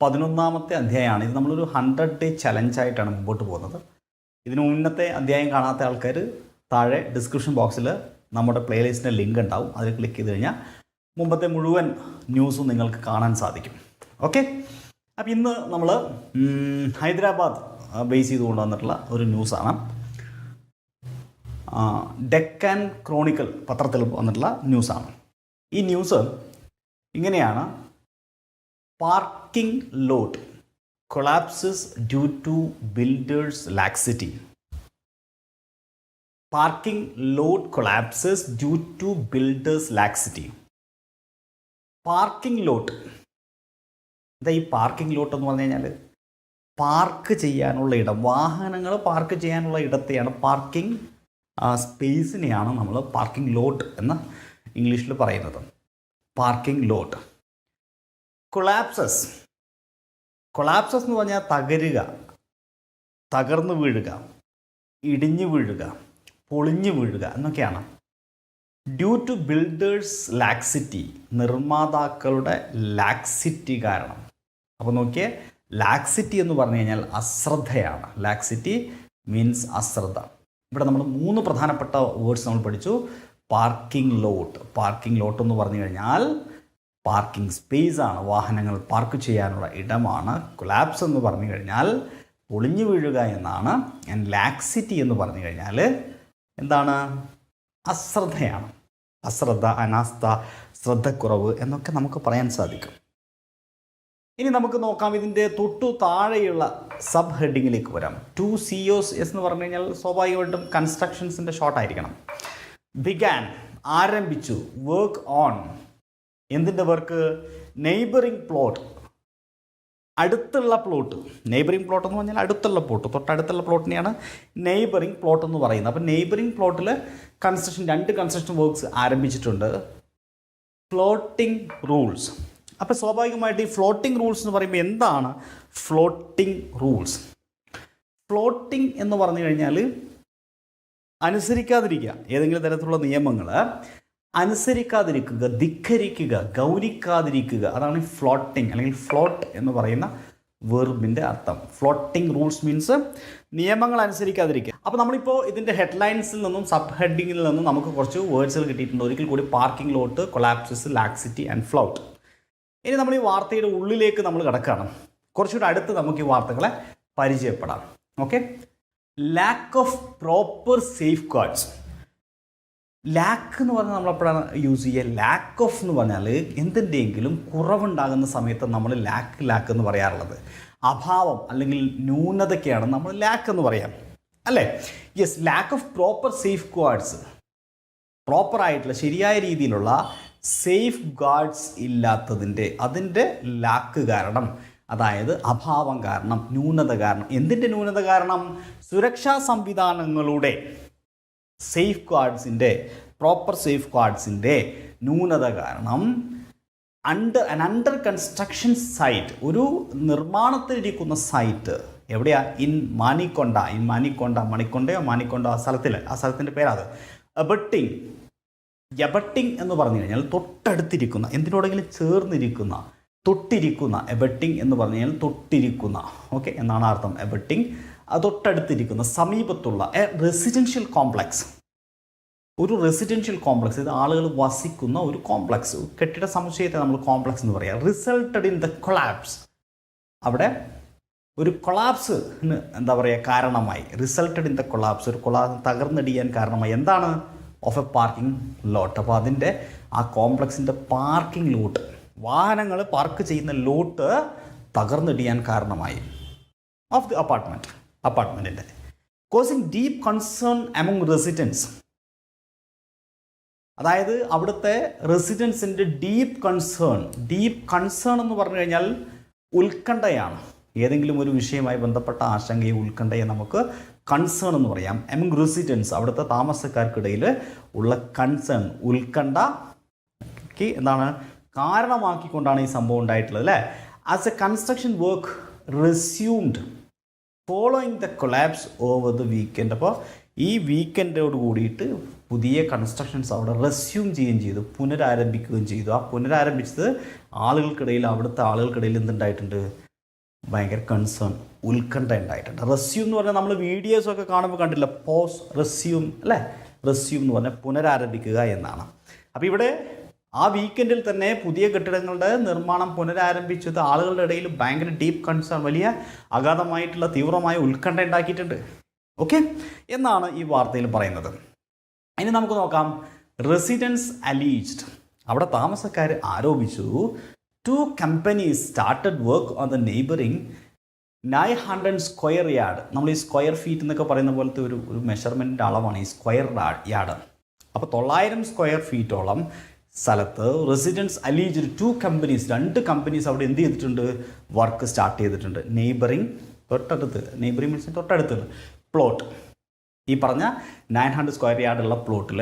11ാമത്തെ അധ്യായമാണ്. ഇത് നമ്മളൊരു 100 ഡേ ചലഞ്ചായിട്ടാണ് മുമ്പോട്ട് പോകുന്നത്. ഇതിന് മുന്നത്തെ അധ്യായം കാണാത്ത ആൾക്കാർ താഴെ ഡിസ്ക്രിപ്ഷൻ ബോക്സിൽ നമ്മുടെ പ്ലേലിസ്റ്റിൻ്റെ ലിങ്ക് ഉണ്ടാവും. അതിൽ ക്ലിക്ക് ചെയ്ത് കഴിഞ്ഞാൽ മുമ്പത്തെ മുഴുവൻ ന്യൂസും നിങ്ങൾക്ക് കാണാൻ സാധിക്കും. ഓക്കെ, അപ്പോൾ ഇന്ന് നമ്മൾ ഹൈദരാബാദ് ബേസ് ചെയ്തുകൊണ്ട് വന്നിട്ടുള്ള ഒരു ന്യൂസാണ്. ഡെക്കാൻ ക്രോണിക്കൽ പത്രത്തിൽ വന്നിട്ടുള്ള ന്യൂസാണ്. ഈ ന്യൂസ് ഇങ്ങനെയാണ്: parking lot collapses due to builders laxity. Parking lot collapses due to builders laxity. Parking lot എന്താ? ഈ പാർക്കിംഗ് ലോട്ട് എന്ന് പറഞ്ഞു കഴിഞ്ഞാൽ പാർക്ക് ചെയ്യാനുള്ള ഇടം, വാഹനങ്ങൾ പാർക്ക് ചെയ്യാനുള്ള ഇടത്തെയാണ് പാർക്കിംഗ് സ്പേസിനെയാണ് നമ്മൾ പാർക്കിംഗ് ലോട്ട് എന്ന് ഇംഗ്ലീഷിൽ പറയുന്നത്. Parking lot. കൊളാപ്സസ് എന്ന് പറഞ്ഞാൽ തകരുക, തകർന്നു വീഴുക, ഇടിഞ്ഞു വീഴുക, പൊളിഞ്ഞു വീഴുക എന്നൊക്കെയാണ്. ഡ്യൂ ടു ബിൽഡേഴ്സ് ലാക്സിറ്റി, നിർമ്മാതാക്കളുടെ ലാക്സിറ്റി കാരണം. അപ്പോൾ നോക്കിയേ, ലാക്സിറ്റി എന്ന് പറഞ്ഞു കഴിഞ്ഞാൽ അശ്രദ്ധയാണ്. ലാക്സിറ്റി മീൻസ് അശ്രദ്ധ. ഇവിടെ നമ്മൾ 3 പ്രധാനപ്പെട്ട വേർഡ്സ് നമ്മൾ പഠിച്ചു. പാർക്കിംഗ് ലോട്ട്. പാർക്കിംഗ് ലോട്ട് എന്ന് പറഞ്ഞു കഴിഞ്ഞാൽ പാർക്കിംഗ് സ്പേസ് ആണ്, വാഹനങ്ങൾ പാർക്ക് ചെയ്യാനുള്ള ഇടമാണ്. കൊളാപ്സ് എന്ന് പറഞ്ഞു കഴിഞ്ഞാൽ പൊളിഞ്ഞു വീഴുക എന്നാണ്. ആൻഡ് ലാക്സിറ്റി എന്ന് പറഞ്ഞു കഴിഞ്ഞാൽ എന്താണ്? അശ്രദ്ധയാണ്. അശ്രദ്ധ, അനാസ്ഥ, ശ്രദ്ധക്കുറവ് എന്നൊക്കെ നമുക്ക് പറയാൻ സാധിക്കും. ഇനി നമുക്ക് നോക്കാം, ഇതിൻ്റെ തൊട്ടു താഴെയുള്ള സബ് ഹെഡിങ്ങിലേക്ക് വരാം. 2 COs എന്ന് പറഞ്ഞു കഴിഞ്ഞാൽ സ്വാഭാവികമായിട്ടും കൺസ്ട്രക്ഷൻസിൻ്റെ ഷോർട്ടായിരിക്കണം. ബിഗാൻ, ആരംഭിച്ചു. വർക്ക് ഓൺ, എന്തിൻ്റെ വർക്ക്? നെയ്ബറിംഗ് പ്ലോട്ട്, അടുത്തുള്ള പ്ലോട്ട്. നെയ്ബറിംഗ് പ്ലോട്ട് എന്ന് പറഞ്ഞാൽ അടുത്തുള്ള പ്ലോട്ട്, തൊട്ടടുത്തുള്ള പ്ലോട്ടിനെയാണ് നെയ്ബറിംഗ് പ്ലോട്ട് എന്ന് പറയുന്നത്. അപ്പോൾ നെയ്ബറിംഗ് പ്ലോട്ടിൽ രണ്ട് കൺസ്ട്രക്ഷൻ വർക്ക്സ് ആരംഭിച്ചിട്ടുണ്ട്. Floating rules. അപ്പോൾ സ്വാഭാവികമായിട്ട് ഈ ഫ്ലോട്ടിംഗ് റൂൾസ് എന്ന് പറയുമ്പോൾ എന്താണ് ഫ്ലോട്ടിംഗ് റൂൾസ്? ഫ്ലോട്ടിംഗ് എന്ന് പറഞ്ഞു കഴിഞ്ഞാൽ അനുസരിക്കാതിരിക്കുക, ഏതെങ്കിലും തരത്തിലുള്ള നിയമങ്ങൾ അനുസരിക്കാതിരിക്കുക, ധിക്കരിക്കുക, ഗൗനിക്കാതിരിക്കുക, അതാണ് ഫ്ലോട്ടിംഗ് അല്ലെങ്കിൽ ഫ്ലോട്ട് എന്ന് പറയുന്ന വെർബിൻ്റെ അർത്ഥം. ഫ്ലോട്ടിംഗ് റൂൾസ് മീൻസ് നിയമങ്ങൾ അനുസരിക്കാതിരിക്കുക. അപ്പോൾ നമ്മളിപ്പോൾ ഇതിൻ്റെ ഹെഡ്ലൈൻസിൽ നിന്നും സബ് ഹെഡിങ്ങിൽ നിന്നും നമുക്ക് കുറച്ച് വേർഡ്സുകൾ കിട്ടിയിട്ടുണ്ട്. ഒരിക്കൽ കൂടി: parking lot, collapses, laxity and float. ഇനി നമ്മൾ ഈ വാർത്തയുടെ ഉള്ളിലേക്ക് നമ്മൾ കിടക്കുകയാണ്. കുറച്ചുകൂടെ അടുത്ത് നമുക്ക് ഈ വാർത്തകളെ പരിചയപ്പെടാം. Okay, lack of proper safeguards. Lack എന്ന് പറഞ്ഞാൽ നമ്മളെപ്പോഴാണ് യൂസ് ചെയ്യുക? ലാക്ക് ഓഫ് എന്ന് പറഞ്ഞാൽ എന്തിൻ്റെയെങ്കിലും കുറവുണ്ടാകുന്ന സമയത്ത് നമ്മൾ ലാക്ക് എന്ന് പറയാറുള്ളത്. അഭാവം അല്ലെങ്കിൽ ന്യൂനതയ്ക്കാണ് നമ്മൾ ലാക്ക് എന്ന് പറയാം, അല്ലേ? Yes, lakh of proper safe guards. പ്രോപ്പറായിട്ടുള്ള ശരിയായ രീതിയിലുള്ള സേഫ് ഗാർഡ്സ് ഇല്ലാത്തതിൻ്റെ, അതിൻ്റെ ലാക്ക് കാരണം, അതായത് അഭാവം കാരണം, ന്യൂനത കാരണം. എന്തിൻ്റെ ന്യൂനത കാരണം? സുരക്ഷാ സംവിധാനങ്ങളുടെ സേഫ് ഗാർഡ്സിൻ്റെ, പ്രോപ്പർ സേഫ് ഗാർഡ്സിൻ്റെ ന്യൂനത കാരണം അണ്ടർ കൺസ്ട്രക്ഷൻ സൈറ്റ്, ഒരു നിർമ്മാണത്തിലിരിക്കുന്ന സൈറ്റ് എവിടെയാ? മാനിക്കൊണ്ട ആ സ്ഥലത്തിൻ്റെ പേരാത്. എബട്ടിംഗ് എന്ന് പറഞ്ഞു കഴിഞ്ഞാൽ തൊട്ടടുത്തിരിക്കുന്ന, എന്തിനോടെങ്കിലും ചേർന്നിരിക്കുന്ന, തൊട്ടിരിക്കുന്ന. എബട്ടിംഗ് എന്ന് പറഞ്ഞു കഴിഞ്ഞാൽ തൊട്ടിരിക്കുന്ന, ഓക്കെ എന്നാണ് അർത്ഥം. എബട്ടിംഗ് തൊട്ടടുത്തിരിക്കുന്ന, സമീപത്തുള്ള. റെസിഡൻഷ്യൽ കോംപ്ലക്സ്, ഒരു റെസിഡൻഷ്യൽ കോംപ്ലക്സ്, ഇത് ആളുകൾ വസിക്കുന്ന ഒരു കോംപ്ലക്സ്, കെട്ടിട സമുച്ചയത്തെ നമ്മൾ കോംപ്ലക്സ് എന്ന് പറയാം. റിസൾട്ടഡ് ഇൻ ദ കൊളാപ്സ്, അവിടെ ഒരു കൊളാപ്സ് എന്താ പറയുക കാരണമായി. റിസൾട്ടഡ് ഇൻ ദ കൊളാപ്സ്, ഒരു തകർന്നടിയാൻ കാരണമായി. എന്താണ്? ഓഫ് എ പാർക്കിംഗ് ലോട്ട്. അപ്പോൾ അതിൻ്റെ ആ കോംപ്ലക്സിൻ്റെ പാർക്കിംഗ് ലോട്ട്, വാഹനങ്ങൾ പാർക്ക് ചെയ്യുന്ന ലോട്ട് തകർന്നിടിയാൻ കാരണമായി. ഓഫ് ദി അപ്പാർട്ട്മെൻറ്റിൻ്റെ causing deep concern among residents. അതായത് അവിടുത്തെ റെസിഡൻസിൻ്റെ ഡീപ്പ് കൺസേൺ എന്ന് പറഞ്ഞു കഴിഞ്ഞാൽ ഉത്കണ്ഠയാണ്. ഏതെങ്കിലും ഒരു വിഷയവുമായി ബന്ധപ്പെട്ട ആശങ്കയെ, ഉത്കണ്ഠയെ നമുക്ക് കൺസേൺ എന്ന് പറയാം. എമംഗ് റെസിഡൻസ്, അവിടുത്തെ താമസക്കാർക്കിടയിൽ ഉള്ള കൺസേൺ, ഉത്കണ്ഠ എന്താണ് കാരണമാക്കിക്കൊണ്ടാണ് ഈ സംഭവം ഉണ്ടായിട്ടുള്ളത്, അല്ലേ? As A construction work resumed following the collapse over the weekend. അപ്പോൾ ഈ വീക്കെൻഡോട് കൂടിയിട്ട് പുതിയ കൺസ്ട്രക്ഷൻസ് അവിടെ റെസ്യൂം ചെയ്യുകയും ചെയ്തു, പുനരാരംഭിക്കുകയും ചെയ്തു. ആ പുനരാരംഭിച്ചത് ആളുകൾക്കിടയിൽ, അവിടുത്തെ ആളുകൾക്കിടയിൽ എന്തുണ്ടായിട്ടുണ്ട്? ഭയങ്കര കൺസേൺ, ഉത്കണ്ഠ ഉണ്ടായിട്ടുണ്ട്. റെസ്യൂം എന്ന് പറഞ്ഞാൽ നമ്മൾ വീഡിയോസൊക്കെ കാണുമ്പോൾ കണ്ടില്ല, പോസ് റെസ്യൂം അല്ലേ? റെസ്യൂം എന്ന് പറഞ്ഞാൽ പുനരാരംഭിക്കുക എന്നാണ്. അപ്പോൾ ഇവിടെ ആ വീക്കെൻഡിൽ തന്നെ പുതിയ കെട്ടിടങ്ങളുടെ നിർമ്മാണം പുനരാരംഭിച്ചത് ആളുകളുടെ ഇടയിൽ ഭയങ്കര ഡീപ്പ് കൺസേൺ, വലിയ അഗാധമായിട്ടുള്ള തീവ്രമായ ഉത്കണ്ഠ ഉണ്ടാക്കിയിട്ടുണ്ട്. ഓക്കെ എന്നാണ് ഈ വാർത്തയിൽ പറയുന്നത്. ഇനി നമുക്ക് നോക്കാം. റെസിഡൻസ് അലീജ്ഡ്, അവിടെ താമസക്കാർ ആരോപിച്ചു, 2 companies started work on the neighbouring 900 square yard. നമ്മൾ ഈ സ്ക്വയർ ഫീറ്റ് എന്നൊക്കെ പറയുന്ന പോലത്തെ ഒരു മെഷർമെൻറ്റിൻ്റെ അളവാണ് ഈ സ്ക്വയർ യാർഡ്. അപ്പോൾ 900 സ്ക്വയർ ഫീറ്റോളം സ്ഥലത്ത് റെസിഡൻസ് അലീജ്ഡ് 2 companies, 2 companies അവിടെ എന്ത് ചെയ്തിട്ടുണ്ട്? വർക്ക് സ്റ്റാർട്ട് ചെയ്തിട്ടുണ്ട്. നെയ്ബറിംഗ് തൊട്ടടുത്ത്, നെയ്ബറിംഗ് മീൻസ് തൊട്ടടുത്ത് പ്ലോട്ട്, ഈ പറഞ്ഞ 900 സ്ക്വയർ യാർഡുള്ള പ്ലോട്ടിൽ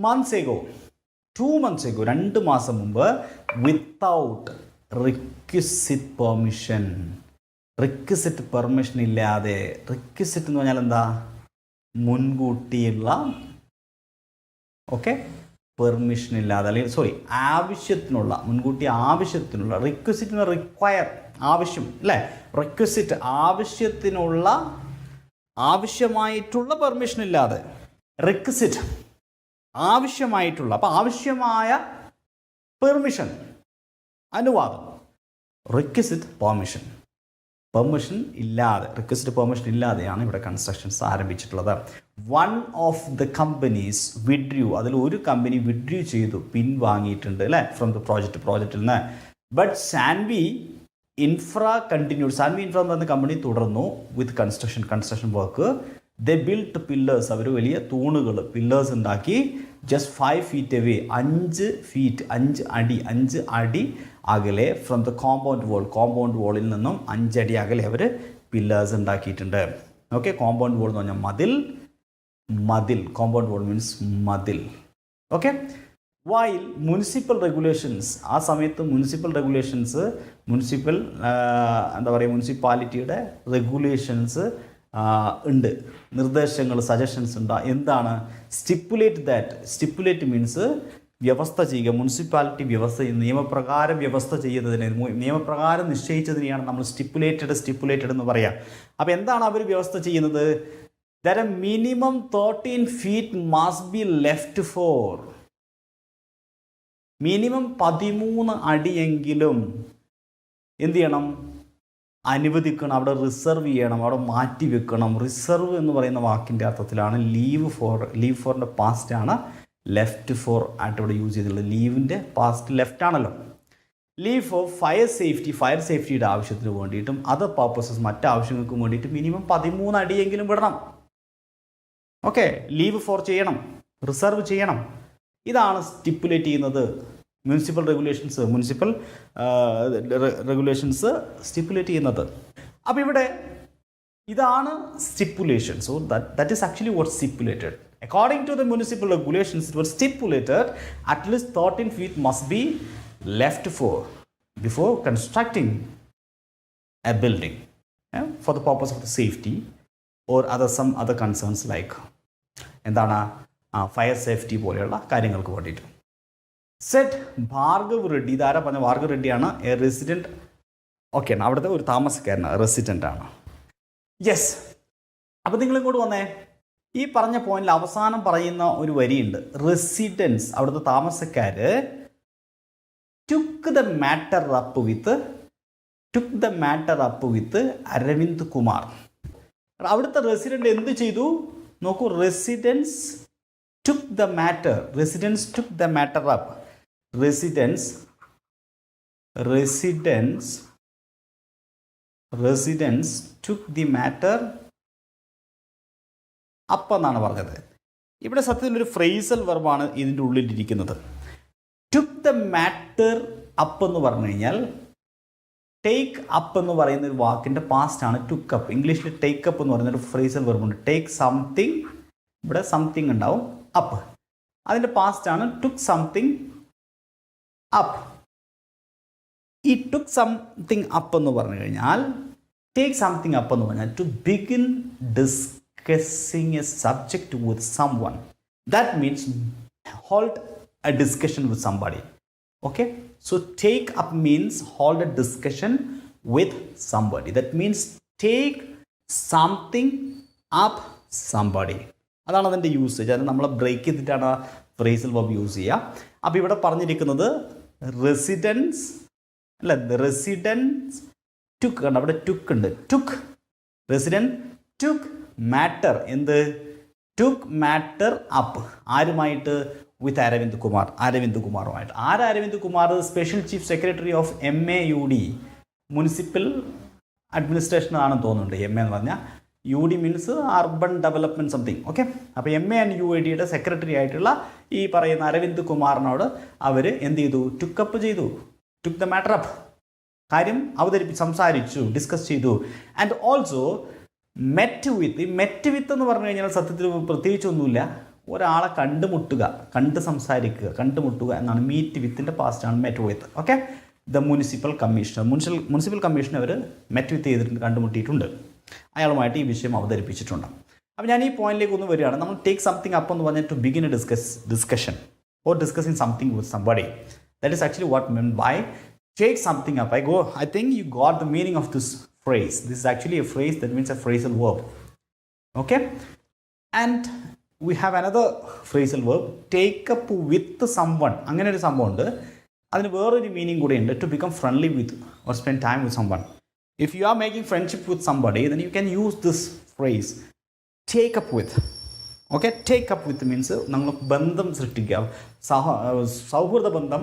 months ago 2 മാസം മുമ്പ് വിത്തൗട്ട് റിക്വിസിറ്റ് പെർമിഷൻ, റിക്വിസിറ്റ് പെർമിഷൻ ഇല്ലാതെ, റിക്വിസിറ്റ് എന്ന് പറഞ്ഞാൽ എന്താ? മുൻകൂട്ടിയുള്ള പെർമിഷൻ ഇല്ലാതെ, അല്ലെങ്കിൽ ആവശ്യത്തിനുള്ള, മുൻകൂട്ടി ആവശ്യത്തിനുള്ള, റിക്വിസിറ്റ് റിക്വയർ ആവശ്യം അല്ലേ? റിക്വിസിറ്റ് ആവശ്യമായിട്ടുള്ള പെർമിഷൻ ഇല്ലാതെ, റിക്വിസിറ്റ് ആവശ്യമായിട്ടുള്ള, അപ്പോൾ ആവശ്യമായ പെർമിഷൻ, അനുവാദം, റിക്വിസിറ്റ് പെർമിഷൻ ഇല്ലാതെ, റിക്വസ്റ്റ് പെർമിഷൻ ഇല്ലാതെയാണ് ഇവിടെ constructions ആരംഭിച്ചിട്ടുള്ളത്. 1 of the companies withdrew, അതിൽ ഒരു കമ്പനി വിഡ്രൂ ചെയ്തു, പിൻവാങ്ങിയിട്ടുണ്ട് അല്ലേ, ഫ്രം ദ പ്രോജക്റ്റിൽ നിന്ന്. But Sanvi infra continued, Sanvi infra എന്ന് പറയുന്ന കമ്പനി തുടർന്നു with construction work. The built pillars, അവർ വലിയ തൂണുകൾ, പില്ലേഴ്സ് ഉണ്ടാക്കി. ജസ്റ്റ് 5 feet away, 5 അടി അകലെ ഫ്രം ദ കോമ്പൗണ്ട് വാളിൽ നിന്നും 5 അടി അകലെ അവർ പില്ലേഴ്സ് ഉണ്ടാക്കിയിട്ടുണ്ട്. ഓക്കെ, കോമ്പൗണ്ട് വാൾ എന്ന് പറഞ്ഞാൽ മതിൽ, കോമ്പൗണ്ട് വാൾ മീൻസ് മതിൽ. ഓക്കെ, വൈൽ മുനിസിപ്പൽ റെഗുലേഷൻസ്, ആ സമയത്ത് മുനിസിപ്പാലിറ്റിയുടെ റെഗുലേഷൻസ് ഉണ്ട്, നിർദ്ദേശങ്ങൾ, സജഷൻസ് ഉണ്ട്. എന്താണ്? സ്റ്റിപ്പുലേറ്റ് മീൻസ് വ്യവസ്ഥ ചെയ്യുക. മുനിസിപ്പാലിറ്റി നിയമപ്രകാരം വ്യവസ്ഥ ചെയ്യുന്നതിന്, നിയമപ്രകാരം നിശ്ചയിച്ചതിനെയാണ് നമ്മൾ സ്റ്റിപ്പുലേറ്റഡ് എന്ന് പറയാം. അപ്പോൾ എന്താണ് അവർ വ്യവസ്ഥ ചെയ്യുന്നത്? That A minimum 13 feet must be left for, minimum 13 അടിയെങ്കിലും എന്ത് ചെയ്യണം? അനുവദിക്കണം, അവിടെ റിസർവ് ചെയ്യണം, അവിടെ മാറ്റി വെക്കണം. റിസർവ് എന്ന് പറയുന്ന വാക്കിൻ്റെ അർത്ഥത്തിലാണ് ലീവ് ഫോറിൻ്റെ പാസ്റ്റ് ആണ് ലെഫ്റ്റ് ഫോർ ആയിട്ട് ഇവിടെ യൂസ് ചെയ്തിട്ടുള്ളത്. ലീവിൻ്റെ പാസ്റ്റ് ലെഫ്റ്റ് ആണല്ലോ. ലീവ് ഫോർ ഫയർ സേഫ്റ്റിയുടെ ആവശ്യത്തിന് വേണ്ടിയിട്ടും അതർ പർപ്പസസ്, മറ്റാവശ്യങ്ങൾക്കും വേണ്ടിയിട്ട് മിനിമം 13 അടിയെങ്കിലും വിടണം. ഓക്കെ, ലീവ് ഫോർ ചെയ്യണം, റിസർവ് ചെയ്യണം. ഇതാണ് സ്റ്റിപ്പുലേറ്റ് ചെയ്യുന്നത് മുനിസിപ്പൽ റെഗുലേഷൻസ് സ്റ്റിപ്പുലേറ്റ് ചെയ്യുന്നത്. അപ്പോൾ ഇവിടെ ഇതാണ് stipulation. So that is actually what stipulated. According to the municipal regulations, it was stipulated at least 13 feet must be left for before constructing a building, for the purpose of the safety or some other concerns like എന്താണ് fire safety പോലെയുള്ള കാര്യങ്ങൾക്ക് വേണ്ടിയിട്ട്. Said Bhargav Reddy, ഇതാരാ പറഞ്ഞ? ഭാർഗവ് റെഡ്ഡിയാണ് a resident. Okay, അവിടുത്തെ ഒരു താമസക്കാരനാണ്, resident ആണ്. യെസ്, അപ്പോൾ നിങ്ങളിങ്ങോട്ട് വന്നേ. ഈ പറഞ്ഞ പോയിന്റിൽ അവസാനം പറയുന്ന ഒരു വരിയുണ്ട്, റെസിഡൻസ്, അവിടുത്തെ താമസക്കാർ took the matter up with Aravind Kumar. അവിടുത്തെ റെസിഡൻറ്റ് എന്ത് ചെയ്തു നോക്കൂ? Residents took the matter up. Residents took the matter up എന്നാണ് പറഞ്ഞത്. ഇവിടെ സത്യത്തിൽ ഒരു ഫ്രേസൽ വെർബാണ് ഇതിൻ്റെ ഉള്ളിലിരിക്കുന്നത്. ടുക്ക് ദ മാറ്റർ അപ്പ് എന്ന് പറഞ്ഞു കഴിഞ്ഞാൽ ടേക്ക് അപ്പ് എന്ന് പറയുന്ന ഒരു വാക്കിൻ്റെ പാസ്റ്റ് ആണ് ടുക്ക് അപ്പ്. ഇംഗ്ലീഷിൽ ടേക്ക് അപ്പ് എന്ന് പറയുന്ന ഒരു ഫ്രേസൽ വെർബുണ്ട്. ടേക്ക് സംതിങ്, ഇവിടെ സംതിങ് ഉണ്ടാവും, അപ്പ്, അതിൻ്റെ പാസ്റ്റ് ആണ് ടുക്ക് സംതിങ് അപ്പ്. ഈ ടുക്ക് സംതിങ് അപ്പ് എന്ന് പറഞ്ഞു കഴിഞ്ഞാൽ, ടേക്ക് സംതിങ് അപ്പ് എന്ന് പറഞ്ഞാൽ to begin discussing a subject with someone. That means hold a discussion with somebody. Okay, so take up means hold a discussion with somebody. That means take something up somebody. അതാണ് അതിൻ്റെ usage. അത് നമ്മൾ break ചെയ്തിട്ടാണ് ആ phrasal verb use ചെയ്യുക. അപ്പോൾ ഇവിടെ പറഞ്ഞിരിക്കുന്നത് റെസിഡൻസ് അല്ല, റെസിഡൻസ് ടുക്ക് കണ്ട അവിടെ ടുക്ക് ഉണ്ട്. ടുക്ക് റെസിഡൻറ്റ് ടുക്ക് മാറ്റർ, എന്ത് ടുക്ക് മാറ്റർ അപ്പ്. ആരുമായിട്ട്? വിത്ത് അരവിന്ദ് കുമാർ, അരവിന്ദ് കുമാറുമായിട്ട്. Arvind Kumar special chief secretary of MAUD, municipal administration ആണെന്ന് തോന്നുന്നുണ്ട്. MA എന്ന് പറഞ്ഞാൽ UD means urban development something. Okay, അപ്പോൾ MA ആൻഡ് UIDയുടെ സെക്രട്ടറി ആയിട്ടുള്ള ഈ പറയുന്ന അരവിന്ദ് കുമാറിനോട് അവർ എന്ത് ചെയ്തു? ടുക്കപ്പ് ചെയ്തു. ടുക്ക് ദ മാറ്റർ അപ്പ്, കാര്യം സംസാരിച്ചു, ഡിസ്കസ് ചെയ്തു. ആൻഡ് ഓൾസോ മെറ്റ് വിത്ത്. ഈ മെറ്റ് വിത്ത് എന്ന് പറഞ്ഞു കഴിഞ്ഞാൽ സത്യത്തിൽ പ്രത്യേകിച്ചൊന്നുമില്ല, ഒരാളെ കണ്ടുമുട്ടുക, കണ്ടുമുട്ടുക എന്നാണ്. മീറ്റ് വിത്തിൻ്റെ പാസ്റ്റാണ് met with. Okay, the municipal commissioner, municipal commissioner അവർ മെറ്റ് വിത്ത് ചെയ്തിട്ടുണ്ട്, കണ്ടുമുട്ടിയിട്ടുണ്ട്. അയാളുമായിട്ട് ഈ വിഷയം അവതരിപ്പിച്ചിട്ടുണ്ട്. അപ്പോൾ ഞാൻ ഈ പോയിന്റിലേക്ക് ഒന്ന് വരികയാണ്. നമ്മൾ ടേക്ക് സംതിങ് അപ്പ് എന്ന് പറഞ്ഞാൽ to begin a discussion or discussing something with somebody. That is actually what meant by take something up. I think you got the meaning of this phrase. This is actually a phrase that means a phrasal verb. Okay, and we have another phrasal verb, take up with someone. അങ്ങനെ ഒരു സംഭവം ഉണ്ട്. അതിന് വേറൊരു meaning കൂടെ ഉണ്ട്, to become friendly with or spend time with someone. If you are making friendship with somebody, then you can use this phrase, take up with. Okay, take up with means നമ്മൾ ബന്ധം സൃഷ്ടിക്കുക, സൗഹൃദ ബന്ധം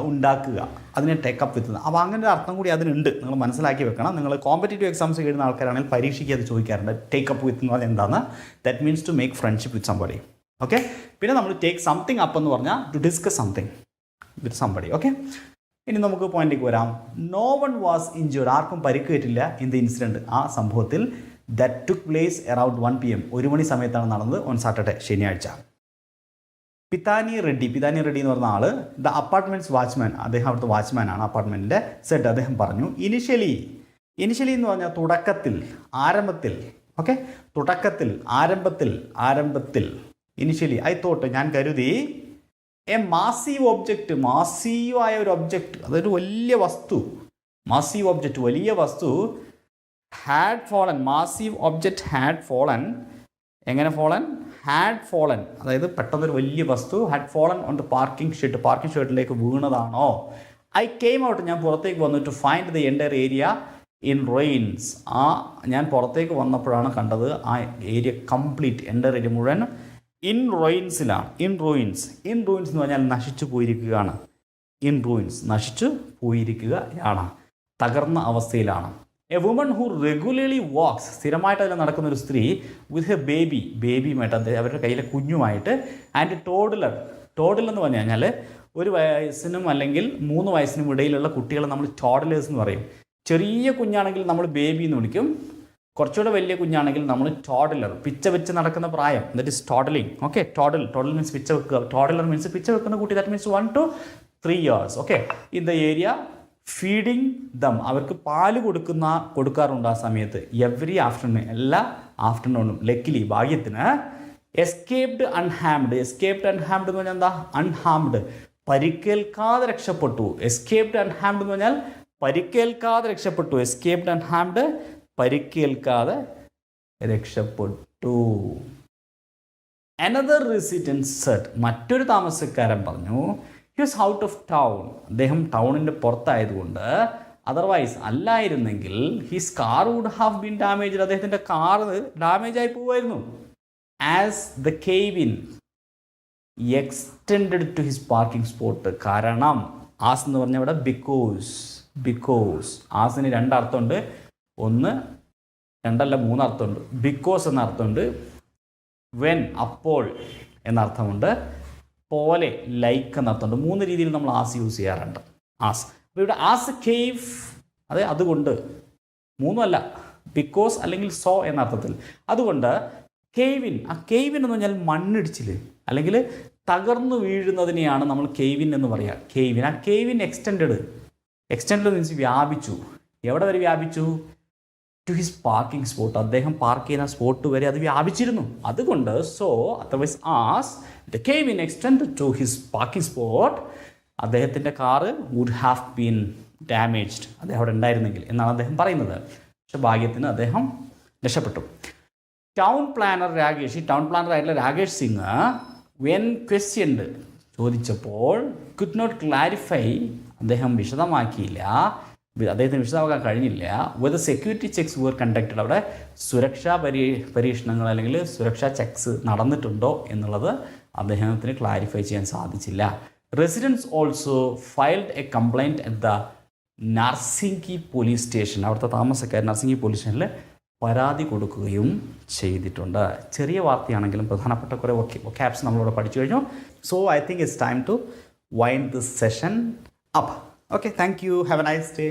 ഉണ്ടാക്കുക, അതിനെ take up വിത്ത്. അപ്പോൾ അങ്ങനെ ഒരു അർത്ഥം കൂടി അതിനുണ്ട്, നിങ്ങൾ മനസ്സിലാക്കി വെക്കണം. നിങ്ങൾ കോമ്പറ്റേറ്റീവ് എക്സാംസ് എഴുതുന്ന ആൾക്കാരാണെങ്കിൽ പരീക്ഷയ്ക്ക് അത് ചോദിക്കാറുണ്ട്. ടേക്കപ്പ് വിത്ത് എന്ന് പറഞ്ഞാൽ എന്താണ്? That means to make friendship with somebody. Okay, പിന്നെ നമ്മൾ ടേക്ക് സംതിങ് അപ്പ് എന്ന് പറഞ്ഞാൽ to discuss something with somebody. Okay, ഇനി നമുക്ക് പോയിന്റിലേക്ക് വരാം. നോ വൺ വാസ് ഇഞ്ചേർഡ്, ആർക്കും പരിക്കേറ്റില്ല ഇൻ ദ ഇൻസിഡൻറ്റ്, ആ സംഭവത്തിൽ. That took place around 1 PM, 1 മണി സമയത്താണ് നടന്നത്, ഓൺ സാറ്റർഡേ, ശനിയാഴ്ച. പിതാനി റെഡ്ഡി എന്ന് പറഞ്ഞ ആൾ ദ അപ്പാർട്ട്മെൻറ്റ്സ് വാച്ച്മാൻ, അദ്ദേഹം അവിടുത്തെ വാച്ച്മാനാണ് അപ്പാർട്ട്മെൻറ്റിൻ്റെ. സെഡ് അദ്ദേഹം പറഞ്ഞു, ഇനിഷ്യലി എന്ന് പറഞ്ഞാൽ തുടക്കത്തിൽ, ആരംഭത്തിൽ. ഓക്കെ, തുടക്കത്തിൽ, ആരംഭത്തിൽ. ഇനിഷ്യലി ഐ തോട്ട്, ഞാൻ കരുതി, എ മാസീവ് ഒബ്ജക്റ്റ്, മാസീവായ ഒരു ഒബ്ജക്റ്റ്, അതൊരു വലിയ വസ്തു, മാസീവ് ഒബ്ജക്റ്റ്, വലിയ വസ്തു, had fallen, massive object had fallen. എങ്ങനെ ഫോളൻ? ഹാഡ് ഫോളൻ, അതായത് പെട്ടെന്നൊരു വലിയ വസ്തു had fallen on the parking ഷെഡിലേക്ക് വീണതാണോ? ഐ കെയിം ഔട്ട്, ഞാൻ പുറത്തേക്ക് വന്നു, to find the entire area in ruins. ഞാൻ പുറത്തേക്ക് വന്നപ്പോഴാണ് കണ്ടത് ആ ഏരിയ കംപ്ലീറ്റ്, എൻ്റയർ ഏരിയ മുഴുവൻ ഇൻ റെയിൻസിലാണ്. ഇൻ റൂയിൻസ് എന്ന് പറഞ്ഞാൽ നശിച്ചു പോയിരിക്കുകയാണ്. ഇൻ റൂയിൻസ്, നശിച്ചു പോയിരിക്കുകയാണ്, തകർന്ന അവസ്ഥയിലാണ്. A woman who regularly walks, സ്ഥിരമായിട്ട് അതിൽ നടക്കുന്ന ഒരു സ്ത്രീ, വിത്ത് ഹെ ബേബിയുമായിട്ട്, അവരുടെ കയ്യിലെ കുഞ്ഞുമായിട്ട്. ആൻഡ് ടോഡ്ലർ എന്ന് പറഞ്ഞു കഴിഞ്ഞാൽ 1 വയസ്സിനും അല്ലെങ്കിൽ 3 വയസ്സിനും ഇടയിലുള്ള കുട്ടികളെ നമ്മൾ ടോഡ്ലേഴ്സ് എന്ന് പറയും. ചെറിയ കുഞ്ഞാണെങ്കിൽ നമ്മൾ ബേബി എന്ന് വിളിക്കും, കുറച്ചുകൂടെ വലിയ കുഞ്ഞാണെങ്കിൽ നമ്മൾ ടോഡ്ലർ, പിച്ച വെച്ച് നടക്കുന്ന പ്രായം, ദറ്റ് ഈസ് ടോഡലിങ്. ഓക്കെ, ടോഡൽ മീൻസ് പിച്ച വെക്കുക, ടോഡലർ മീൻസ് പിച്ച വെക്കുന്ന കുട്ടി, that means 1 to 3 years. Okay, in the area feeding dum, അവർക്ക് പാല് കൊടുക്കാറുണ്ട് ആ സമയത്ത്. എവറി ആഫ്റ്റർനൂൺ, എല്ലാ ആഫ്റ്റർനൂണും. ലക്കിലി, ഭാഗ്യത്തിന്. എസ്കേപ്ഡ് അൺഹാംഡ് എന്ന് പറഞ്ഞാൽ എന്താ? അൺഹാംഡ്, പരിക്കേൽക്കാതെ രക്ഷപ്പെട്ടു. എസ്കേപ്ഡ് അൺഹാംഡ് എന്ന് പറഞ്ഞാൽ പരിക്കേൽക്കാതെ രക്ഷപ്പെട്ടു. എസ്കേപ്ഡ് അൺഹാംഡ്, പരിക്കേൽക്കാതെ രക്ഷപ്പെട്ടു. അനദർ റെസിഡന്റ് സെഡ്, മറ്റൊരു താമസക്കാരൻ പറഞ്ഞു, he was out of town, അദ്ദേഹം ടൗണിൻ്റെ പുറത്തായതുകൊണ്ട്. അതർവൈസ്, അല്ലായിരുന്നെങ്കിൽ his car would have been damaged, അദ്ദേഹത്തിൻ്റെ കാർ ഡാമേജ് ആയി പോവുമായിരുന്നു. As the cave in extended to his parking spot, കാരണം. ആസ് എന്ന് പറഞ്ഞാൽ ഇവിടെ ബിക്കോസ്. ആസിന് 2 അർത്ഥമുണ്ട്, 1, 2 3 അർത്ഥമുണ്ട്. ബിക്കോസ് എന്ന അർത്ഥമുണ്ട്, വെൻ അപ്പോൾ എന്നർത്ഥമുണ്ട്, പോലെ, ലൈക്ക് എന്നർത്ഥമുണ്ട്. 3 രീതിയിൽ നമ്മൾ ആസ് യൂസ് ചെയ്യാറുണ്ട്. ആസ്, അപ്പോൾ ഇവിടെ ആസ് കേവ്, അതെ, അതുകൊണ്ട്. 3 അല്ല, ബിക്കോസ് അല്ലെങ്കിൽ സോ എന്ന അർത്ഥത്തിൽ. അതുകൊണ്ട് കേവിൻ, ആ കേവിൻ എന്ന് പറഞ്ഞാൽ മണ്ണിടിച്ചിൽ അല്ലെങ്കിൽ തകർന്നു വീഴുന്നതിനെയാണ് നമ്മൾ കേവിൻ എന്ന് പറയുക. കേവിൻ, ആ കേവിൻ എക്സ്റ്റെൻഡ് മീൻസ് വ്യാപിച്ചു. എവിടെ വരെ വ്യാപിച്ചു? ടു ഹിസ് പാർക്കിംഗ് സ്പോട്ട്, അദ്ദേഹം പാർക്ക് ചെയ്യുന്ന സ്പോട്ട് വരെ അത് വ്യാപിച്ചിരുന്നു. അതുകൊണ്ട് so, otherwise as the cave in extend to his parking spot, അദ്ദേഹത്തിൻ്റെ car would have been damaged, അദ്ദേഹം അവിടെ ഉണ്ടായിരുന്നെങ്കിൽ എന്നാണ് അദ്ദേഹം പറയുന്നത്. പക്ഷെ ഭാഗ്യത്തിന് അദ്ദേഹം രക്ഷപ്പെട്ടു. ടൗൺ പ്ലാനർ രാകേഷ്, ഈ ടൗൺ പ്ലാനറായിട്ടുള്ള രാകേഷ് സിംഗ് വെൻ ക്വസ്റ്റ്യൻഡ്, ചോദിച്ചപ്പോൾ കുഡ് നോട്ട് ക്ലാരിഫൈ, അദ്ദേഹം വിശദമാക്കിയില്ല, അദ്ദേഹത്തിന് വിശദമാക്കാൻ കഴിഞ്ഞില്ല. Whether security checks were conducted, അവിടെ സുരക്ഷാ പരീക്ഷണങ്ങൾ അല്ലെങ്കിൽ സുരക്ഷാ ചെക്സ് നടന്നിട്ടുണ്ടോ എന്നുള്ളത് അദ്ദേഹത്തിന് ക്ലാരിഫൈ ചെയ്യാൻ സാധിച്ചില്ല. Residents also filed a complaint at the Narsingi police station, അവിടുത്തെ താമസക്കാർ നർസിംഗി പോലീസ് സ്റ്റേഷനിൽ പരാതി കൊടുക്കുകയും ചെയ്തിട്ടുണ്ട്. ചെറിയ വാർത്തയാണെങ്കിലും പ്രധാനപ്പെട്ട കുറേ വൊക്കാബ്സ് നമ്മളിവിടെ പഠിച്ചു കഴിഞ്ഞു. So I think it's time to wind this session up. Okay, thank you, have a nice day.